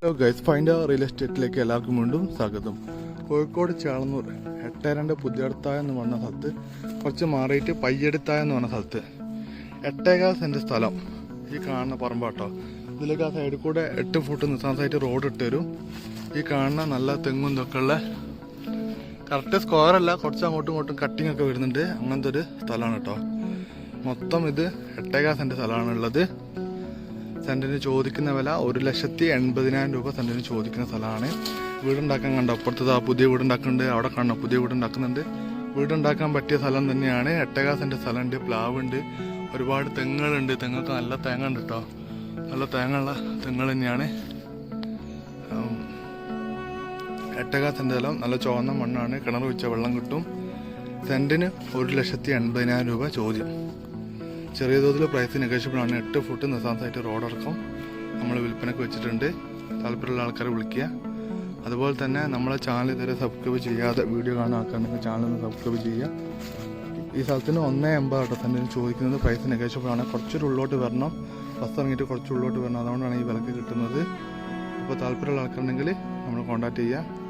Hello guys, find real എസ്റ്റേറ്റിലേക്ക് എല്ലാവർക്കും വീണ്ടും സ്വാഗതം. കോഴിക്കോട് ചേളന്നൂർ എട്ടേരണ്ട് പുതിയടത്തായ എന്ന് പറഞ്ഞ സ്ഥലത്ത് കുറച്ച് മാറിയിട്ട് പയ്യടുത്തായ എന്ന് പറഞ്ഞ സ്ഥലത്ത് 8.25 സെൻറ്റ് സ്ഥലം ഈ കാണുന്ന പറമ്പാട്ടോ. ഇതിലേക്ക് ആ സൈഡിൽ കൂടെ 8 ഫുട്ട് നിസ്സാൻസായിട്ട് റോഡ് ഇട്ട് തരും. ഈ കാണുന്ന നല്ല തെങ്ങും ഇതൊക്കെ ഉള്ള കറക്റ്റ് സ്ക്വയറല്ല, കുറച്ച് അങ്ങോട്ടും ഇങ്ങോട്ടും കട്ടിങ് ഒക്കെ വരുന്നുണ്ട്. അങ്ങനത്തെ ഒരു സ്ഥലമാണ് കേട്ടോ. മൊത്തം ഇത് 8.25 സെൻറ്റ് സ്ഥലമാണുള്ളത്. സെൻറ്റിന് ചോദിക്കുന്ന വില 1,80,000 രൂപ സെൻറ്റിന് ചോദിക്കുന്ന സ്ഥലമാണ്. വീടുണ്ടാക്കാൻ കണ്ടോ, അപ്പുറത്ത് പുതിയ വീടുണ്ടാക്കുന്നുണ്ട്, അവിടെ കാണോ പുതിയ വീടുണ്ടാക്കുന്നുണ്ട്. വീടുണ്ടാക്കാൻ പറ്റിയ സ്ഥലം തന്നെയാണ്. 8.25 സെൻറ്റ് സ്ഥലമുണ്ട്, പ്ലാവുണ്ട്, ഒരുപാട് തെങ്ങുകളുണ്ട്. തെങ്ങൊക്കെ നല്ല തേങ്ങ ഉണ്ട് കേട്ടോ. നല്ല തേങ്ങയുള്ള തെങ്ങുകൾ തന്നെയാണ്. 8.25 സെൻറ്റ് സ്ഥലം, നല്ല ചുവന്ന മണ്ണാണ്, കിണർ വെച്ച വെള്ളം കിട്ടും. സെൻറ്റിന് 1,80,000 രൂപ ചോദ്യം. ചെറിയ തോതിൽ പ്രൈസ് നെഗോഷ്യബിളാണ്. 8 ഫുട്ട് നിസ്സാൻസായിട്ട് റോഡടക്കം നമ്മൾ വിൽപ്പനയ്ക്ക് വെച്ചിട്ടുണ്ട്. താല്പര്യമുള്ള ആൾക്കാരെ വിളിക്കുക. അതുപോലെ തന്നെ നമ്മളെ ചാനൽ ഇതുവരെ സബ്സ്ക്രൈബ് ചെയ്യാതെ വീഡിയോ കാണുന്ന ആൾക്കാരുണ്ടെങ്കിൽ ചാനൽ ഒന്ന് സബ്സ്ക്രൈബ് ചെയ്യുക. ഈ സ്ഥലത്തിന് 1.80 സെൻറ്റിന് ചോദിക്കുന്നത്. പ്രൈസ് നെഗോഷ്യബിളാണ്. കുറച്ചൊരു ഉള്ളോട്ട് വരണം, ബസ് ഇറങ്ങിയിട്ട് കുറച്ച് ഉള്ളോട്ട് വരണം. അതുകൊണ്ടാണ് ഈ വിലക്ക് കിട്ടുന്നത്. അപ്പോൾ താല്പര്യമുള്ള ആൾക്കാരുണ്ടെങ്കിൽ നമ്മൾ കോൺടാക്ട് ചെയ്യുക.